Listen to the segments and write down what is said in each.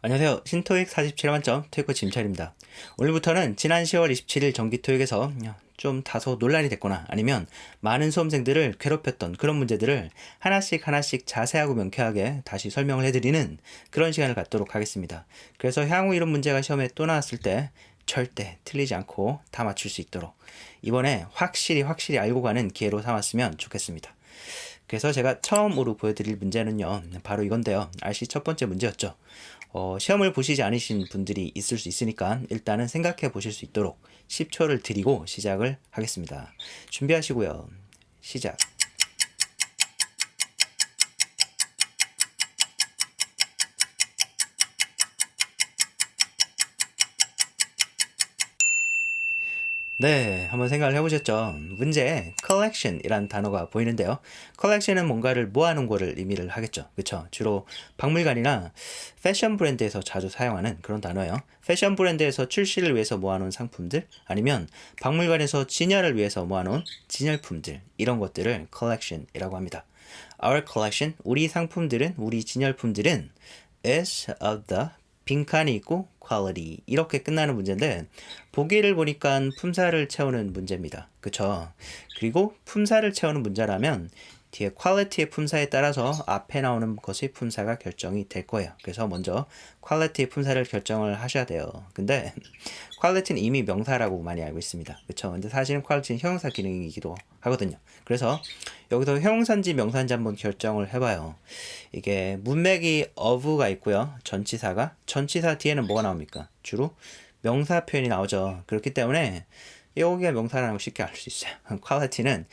안녕하세요. 신토익 47회 만점 토익코 짐철입니다. 오늘부터는 지난 10월 27일 정기토익에서 좀 다소 논란이 됐거나 아니면 많은 수험생들을 괴롭혔던 그런 문제들을 하나씩 자세하고 명쾌하게 다시 설명을 해드리는 그런 시간을 갖도록 하겠습니다. 그래서 향후 이런 문제가 시험에 또 나왔을 때 절대 틀리지 않고 다 맞출 수 있도록 이번에 확실히 알고 가는 기회로 삼았으면 좋겠습니다. 그래서 제가 처음으로 보여드릴 문제는요, 바로 이건데요. RC 첫 번째 문제였죠. 시험을 보시지 않으신 분들이 있을 수 있으니까 일단은 생각해 보실 수 있도록 10초를 드리고 시작을 하겠습니다. 준비하시고요. 시작. 네, 한번 생각을 해보셨죠? 문제에 collection이라는 단어가 보이는데요. collection은 뭔가를 모아놓은 거를 의미를 하겠죠. 그쵸? 주로 박물관이나 패션 브랜드에서 자주 사용하는 그런 단어예요. 패션 브랜드에서 출시를 위해서 모아놓은 상품들, 아니면 박물관에서 진열을 위해서 모아놓은 진열품들, 이런 것들을 collection이라고 합니다. Our collection, 우리 상품들은, 우리 진열품들은 is of the 빈칸이 있고 quality 이렇게 끝나는 문제인데 보기를 보니까 품사를 채우는 문제입니다. 그쵸? 그리고 품사를 채우는 문제라면 뒤에 quality의 품사에 따라서 앞에 나오는 것의 품사가 결정이 될 거예요. 그래서 먼저 quality의 품사를 결정을 하셔야 돼요. 근데 quality는 이미 명사라고 많이 알고 있습니다. 그쵸? 근데 사실은 quality는 형용사 기능이기도 하거든요. 그래서 여기서 형용사인지 명사인지 한번 결정을 해봐요. 이게 문맥이 of가 있고요. 전치사 뒤에는 뭐가 나옵니까? 주로 명사 표현이 나오죠. 그렇기 때문에 여기가 명사라는 걸 쉽게 알 수 있어요. quality는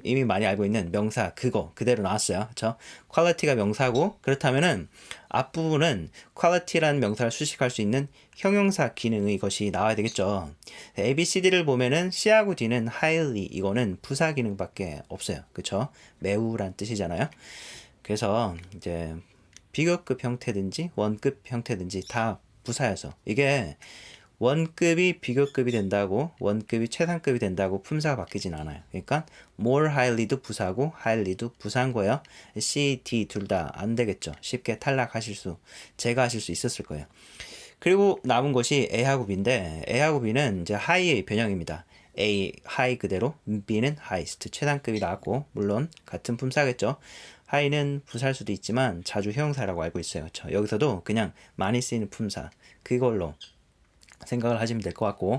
이미 많이 알고 있는 명사 그거 그대로 나왔어요. 그렇죠? quality가 명사고 그렇다면은 앞부분은 quality라는 명사를 수식할 수 있는 형용사 기능의 것이 나와야 되겠죠. A, B, C, D를 보면은 C하고 D는 highly 이거는 부사 기능밖에 없어요. 그렇죠? 매우란 뜻이잖아요. 그래서 이제 비교급 형태든지 원급 형태든지 다 부사여서 이게 원급이 비교급이 된다고 원급이 최상급이 된다고 품사가 바뀌진 않아요. 그러니까 more highly도 부사고 highly도 부사인 거예요. C, D 둘 다 안 되겠죠. 쉽게 제거하실 수 있었을 거예요. 그리고 남은 것이 A하고 B인데 A하고 B는 이제 high의 변형입니다. A high 그대로, B는 highest 최상급이 나왔고 물론 같은 품사겠죠. high는 부사일 수도 있지만 자주 형용사라고 알고 있어요. 그렇죠? 여기서도 그냥 많이 쓰이는 품사 그걸로 생각을 하시면 될 것 같고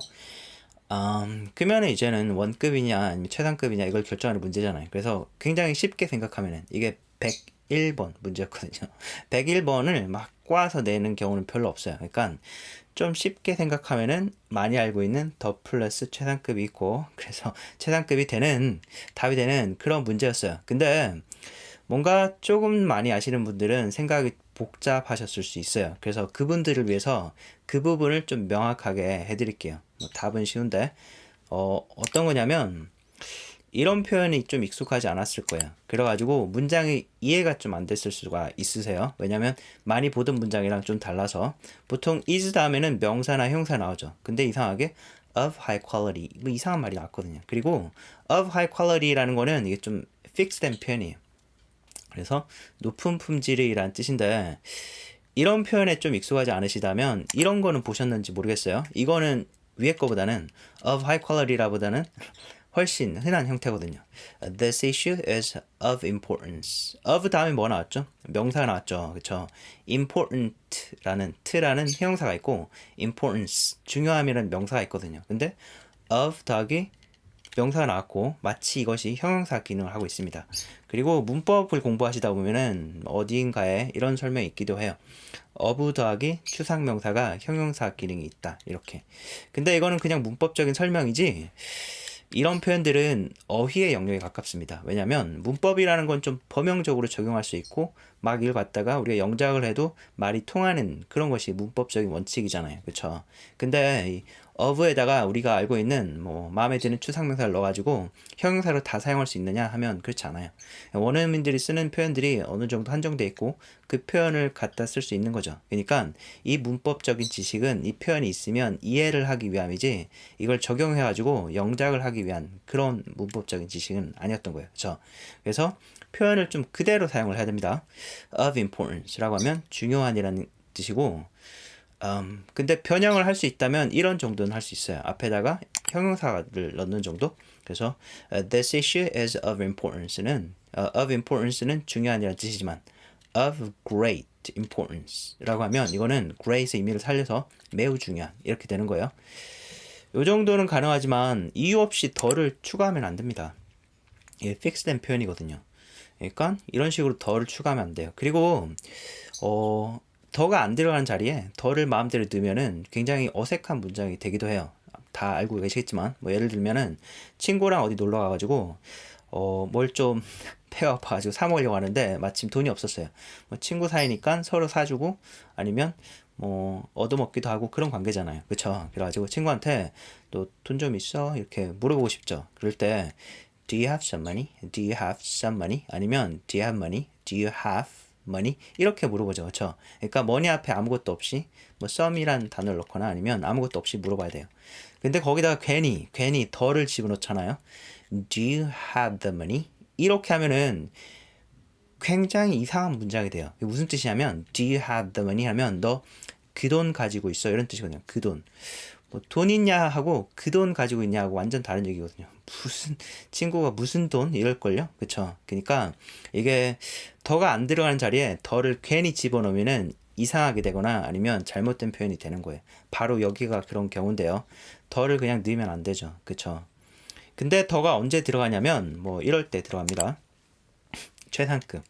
그러면 이제는 원급이냐 아니면 최상급이냐 이걸 결정하는 문제잖아요. 그래서 굉장히 쉽게 생각하면은 이게 101번 문제였거든요. 101번을 막 꽈서 내는 경우는 별로 없어요. 그러니까 좀 쉽게 생각하면은 많이 알고 있는 더 플러스 최상급이 있고 그래서 최상급이 되는 답이 되는 그런 문제였어요. 근데 뭔가 조금 많이 아시는 분들은 생각이 복잡하셨을 수 있어요. 그래서 그분들을 위해서 그 부분을 좀 명확하게 해드릴게요. 답은 쉬운데 어떤 거냐면 이런 표현이 좀 익숙하지 않았을 거예요. 그래가지고 문장이 이해가 좀 안 됐을 수가 있으세요. 왜냐면 많이 보던 문장이랑 좀 달라서 보통 is 다음에는 명사나 형사 나오죠. 근데 이상하게 of high quality 뭐 이상한 말이 나왔거든요. 그리고 of high quality라는 거는 이게 좀 픽스된 표현이에요. 그래서 높은 품질이란 뜻인데 이런 표현에 좀 익숙하지 않으시다면 이런 거는 보셨는지 모르겠어요. 이거는 위에 거보다는 of high quality라보다는 훨씬 흔한 형태거든요. This issue is of importance. of 다음에 뭐 나왔죠? 명사가 나왔죠. 그쵸? important라는 트라는 형용사가 있고 importance, 중요함이라는 명사가 있거든요. 근데 of 더하기 명사가 나왔고 마치 이것이 형용사 기능을 하고 있습니다. 그리고 문법을 공부하시다 보면은 어디인가에 이런 설명이 있기도 해요. of 더하기 추상명사가 형용사 기능이 있다. 이렇게. 근데 이거는 그냥 문법적인 설명이지 이런 표현들은 어휘의 영역에 가깝습니다. 왜냐하면 문법이라는 건 좀 범용적으로 적용할 수 있고 막 이걸 갖다가 우리가 영작을 해도 말이 통하는 그런 것이 문법적인 원칙이잖아요. 그렇죠? 근데 이 of에다가 우리가 알고 있는 뭐 마음에 드는 추상명사를 넣어가지고 형용사로 다 사용할 수 있느냐 하면 그렇지 않아요. 원어민들이 쓰는 표현들이 어느 정도 한정돼 있고 그 표현을 갖다 쓸 수 있는 거죠. 그러니까 이 문법적인 지식은 이 표현이 있으면 이해를 하기 위함이지 이걸 적용해가지고 영작을 하기 위한 그런 문법적인 지식은 아니었던 거예요. 그렇죠? 그래서 표현을 좀 그대로 사용을 해야 됩니다. of importance라고 하면 중요한이라는 뜻이고 근데 변형을 할 수 있다면 이런 정도는 할 수 있어요. 앞에다가 형용사를 넣는 정도. 그래서 this issue is of importance는 중요한이라는 뜻이지만 of great importance라고 하면 이거는 great의 의미를 살려서 매우 중요한 이렇게 되는 거예요. 이 정도는 가능하지만 이유 없이 더를 추가하면 안 됩니다. 이게 fixed된 표현이거든요. 그러니까 이런 식으로 더를 추가하면 안 돼요. 그리고 더가 안 들어가는 자리에 더를 마음대로 넣으면은 굉장히 어색한 문장이 되기도 해요. 다 알고 계시겠지만 뭐 예를 들면은 친구랑 어디 놀러 가가지고 뭘 좀 배가 아파가지고 사 먹으려고 하는데 마침 돈이 없었어요. 뭐 친구 사이니까 서로 사주고 아니면 뭐 얻어먹기도 하고 그런 관계잖아요. 그쵸? 그래가지고 친구한테 또 돈 좀 있어? 이렇게 물어보고 싶죠. 그럴 때 Do you have some money? Do you have some money? 아니면 Do you have money? Do you have money? 이렇게 물어보죠. 그렇죠? 그러니까 money 앞에 아무것도 없이 뭐 some이란 단어를 넣거나 아니면 아무것도 없이 물어봐야 돼요. 근데 거기다가 괜히 더를 집어넣잖아요. Do you have the money? 이렇게 하면은 굉장히 이상한 문장이 돼요. 무슨 뜻이냐면 Do you have the money? 하면 너 그 돈 가지고 있어 이런 뜻이거든요. 그 돈. 뭐 돈 있냐 하고 그 돈 가지고 있냐 하고 완전 다른 얘기거든요. 무슨 친구가 무슨 돈 이럴걸요? 그쵸? 그러니까 이게 더가 안 들어가는 자리에 더를 괜히 집어넣으면은 이상하게 되거나 아니면 잘못된 표현이 되는 거예요. 바로 여기가 그런 경우인데요. 더를 그냥 넣으면 안 되죠. 그쵸? 근데 더가 언제 들어가냐면 뭐 이럴 때 들어갑니다. 최상급.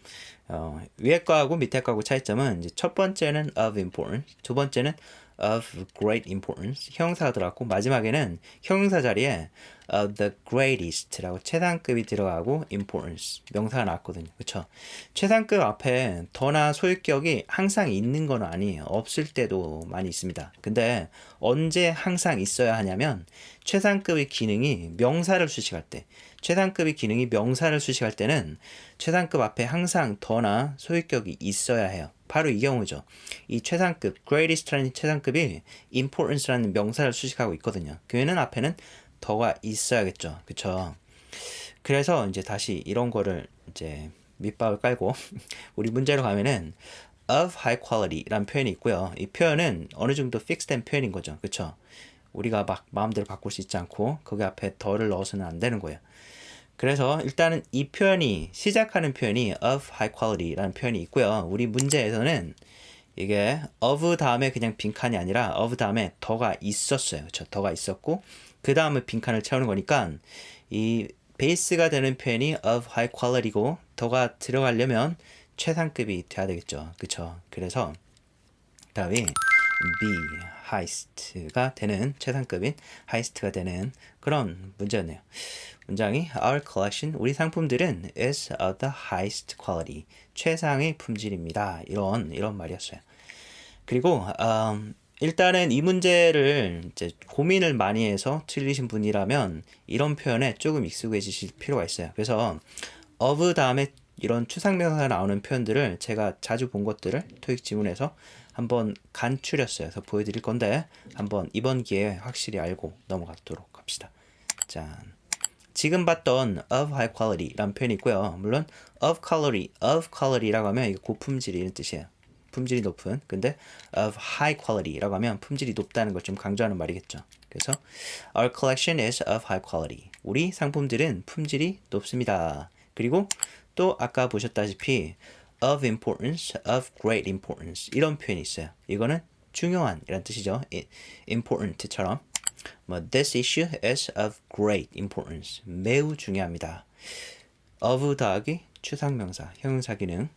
위에 거하고 밑에 거하고 차이점은 이제 첫 번째는 of importance, 두 번째는 of great importance 형용사가 들어갔고 마지막에는 형용사 자리에 of the greatest라고 최상급이 들어가고 importance 명사가 나왔거든요. 그쵸? 최상급 앞에 더나 소유격이 항상 있는 건 아니에요. 없을 때도 많이 있습니다. 근데 언제 항상 있어야 하냐면 최상급의 기능이 명사를 수식할 때 최상급의 기능이 명사를 수식할 때는 최상급 앞에 항상 더나 소유격이 있어야 해요. 바로 이 경우죠. 이 최상급, greatest라는 최상급이 importance라는 명사를 수식하고 있거든요. 그는 앞에는 더가 있어야겠죠. 그쵸? 그래서 이제 다시 이런 거를 이제 밑밥을 깔고 우리 문제로 가면은 of high quality라는 표현이 있고요. 이 표현은 어느 정도 fixed된 표현인 거죠. 그쵸? 우리가 막 마음대로 바꿀 수 있지 않고 거기 앞에 더를 넣어서는 안 되는 거예요. 그래서 일단은 이 표현이 시작하는 표현이 of high quality라는 표현이 있고요. 우리 문제에서는 이게 of 다음에 그냥 빈칸이 아니라 of 다음에 더가 있었어요. 그렇죠? 더가 있었고 그 다음에 빈칸을 채우는 거니까 이 베이스가 되는 표현이 of high quality고 더가 들어가려면 최상급이 돼야 되겠죠. 그렇죠? 그래서 답이 B, highest가 되는 최상급인 highest가 되는 그런 문제였네요. 문장이 Our collection, 우리 상품들은 is of the highest quality, 최상의 품질입니다. 이런 말이었어요. 그리고 일단은 이 문제를 이제 고민을 많이 해서 틀리신 분이라면 이런 표현에 조금 익숙해지실 필요가 있어요. 그래서 of 다음에 이런 추상명사가 나오는 표현들을 제가 자주 본 것들을 토익 지문에서 한번 간추렸어요. 그래서 보여드릴 건데 한번 이번 기회에 확실히 알고 넘어가도록 합시다. 자, 지금 봤던 of high quality라는 표현이 있고요. 물론 of quality라고 하면 이게 고품질이 이런 뜻이에요. 품질이 높은. 근데 of high quality라고 하면 품질이 높다는 걸 좀 강조하는 말이겠죠. 그래서 our collection is of high quality. 우리 상품들은 품질이 높습니다. 그리고 또 아까 보셨다시피 of importance, of great importance 이런 표현이 있어요. 이거는 중요한 이란 뜻이죠. important처럼 뭐 this issue is of great importance. 매우 중요합니다. of 더하기 추상명사, 형용사 기능.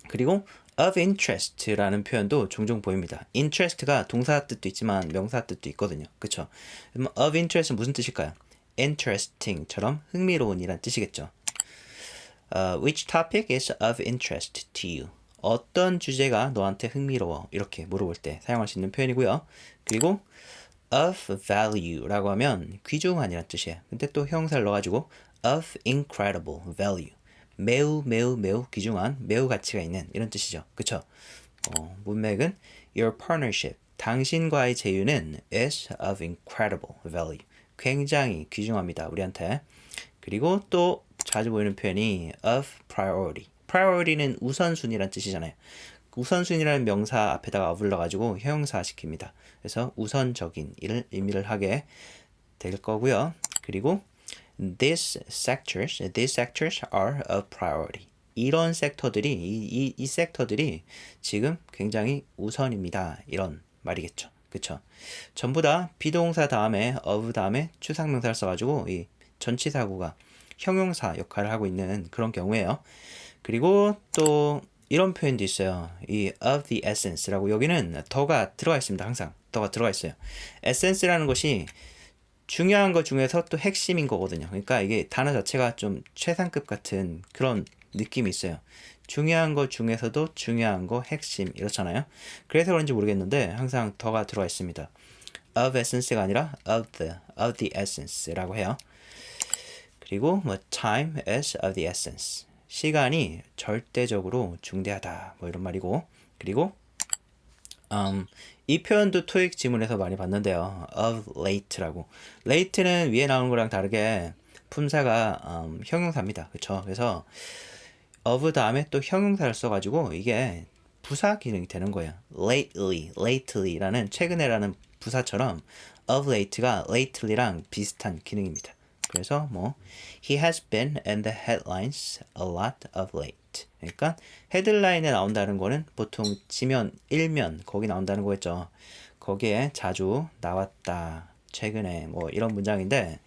그리고 of interest라는 표현도 종종 보입니다. interest가 동사 뜻도 있지만 명사 뜻도 있거든요. 그쵸? 그럼 of interest은 무슨 뜻일까요? interesting처럼 흥미로운이란 뜻이겠죠. Which topic is of interest to you? 어떤 주제가 너한테 흥미로워? 이렇게 물어볼 때 사용할 수 있는 표현이고요. 그리고 of value라고 하면 귀중한이란 뜻이에요. 근데 또 형용사를 넣어가지고 of incredible value. 매우 귀중한, 매우 가치가 있는 이런 뜻이죠. 그쵸? 문맥은 your partnership. 당신과의 제휴는 is of incredible value. 굉장히 귀중합니다. 우리한테. 그리고 또 자주 보이는 표현이 of priority. priority는 우선순위란 뜻이잖아요. 우선순위라는 명사 앞에다가 of를 넣어가지고 형용사 시킵니다. 그래서 우선적인 이를 의미를 하게 될 거고요. 그리고 these sectors are a priority. 이런 섹터들이 이 섹터들이 지금 굉장히 우선입니다. 이런 말이겠죠. 그쵸? 전부 다 비동사 다음에 of 다음에 추상명사를 써가지고 이 전치사구가 형용사 역할을 하고 있는 그런 경우에요. 그리고 또 이런 표현도 있어요. 이 of the essence라고 여기는 더가 들어가 있습니다. 항상 더가 들어가 있어요. essence라는 것이 중요한 것 중에서 또 핵심인 거거든요. 그러니까 이게 단어 자체가 좀 최상급 같은 그런 느낌이 있어요. 중요한 것 중에서도 중요한 거 핵심 이렇잖아요. 그래서 그런지 모르겠는데 항상 더가 들어가 있습니다. of essence가 아니라 of the essence라고 해요. 그리고 뭐 time is of the essence. 시간이 절대적으로 중대하다. 뭐 이런 말이고. 그리고 이 표현도 토익 지문에서 많이 봤는데요. of late라고. late는 위에 나오는 거랑 다르게 품사가 형용사입니다. 그쵸? 그래서 of 다음에 또 형용사를 써가지고 이게 부사 기능이 되는 거예요. lately라는 최근에라는 부사처럼 of late가 lately랑 비슷한 기능입니다. 그래서 뭐 he has been in the headlines a lot of late. 그러니까 헤드라인에 나온다는 거는 보통 지면, 일면 거기 나온다는 거겠죠. 거기에 자주 나왔다. 최근에 뭐 이런 문장인데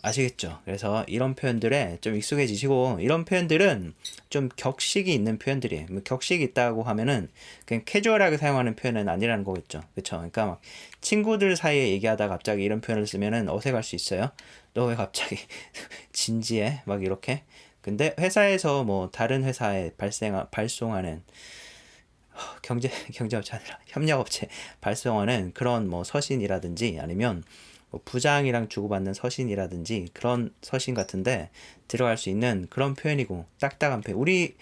아시겠죠? 그래서 이런 표현들에 좀 익숙해지시고 이런 표현들은 좀 격식이 있는 표현들이에요. 뭐 격식이 있다고 하면은 그냥 캐주얼하게 사용하는 표현은 아니라는 거겠죠. 그쵸? 그러니까 막 친구들 사이에 얘기하다 갑자기 이런 표현을 쓰면은 어색할 수 있어요. 너 왜 갑자기 진지해? 막 이렇게. 근데 회사에서 뭐 다른 회사에 발송하는 경제업체 아니라 협력업체 발송하는 그런 뭐 서신이라든지 아니면 뭐 부장이랑 주고받는 서신이라든지 그런 서신 같은데 들어갈 수 있는 그런 표현이고 딱딱한 표현. 우리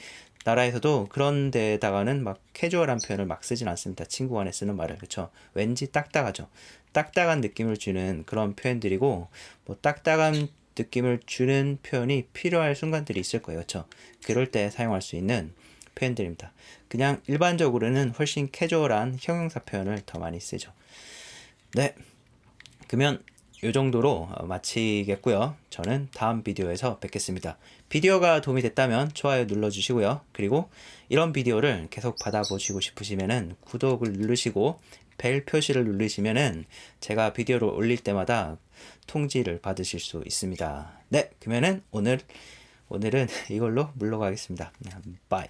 나라에서도 그런 데다가는 막 캐주얼한 표현을 막 쓰진 않습니다. 친구 간에 쓰는 말을. 그쵸? 왠지 딱딱하죠. 딱딱한 느낌을 주는 그런 표현들이고 뭐 딱딱한 느낌을 주는 표현이 필요할 순간들이 있을 거예요. 그쵸? 그럴 때 사용할 수 있는 표현들입니다. 그냥 일반적으로는 훨씬 캐주얼한 형용사 표현을 더 많이 쓰죠. 네. 그러면 이 정도로 마치겠고요. 저는 다음 비디오에서 뵙겠습니다. 비디오가 도움이 됐다면 좋아요 눌러주시고요. 그리고 이런 비디오를 계속 받아보시고 싶으시면은 구독을 누르시고 벨 표시를 누르시면은 제가 비디오를 올릴 때마다 통지를 받으실 수 있습니다. 네, 그러면은 오늘은 이걸로 물러가겠습니다. 바이.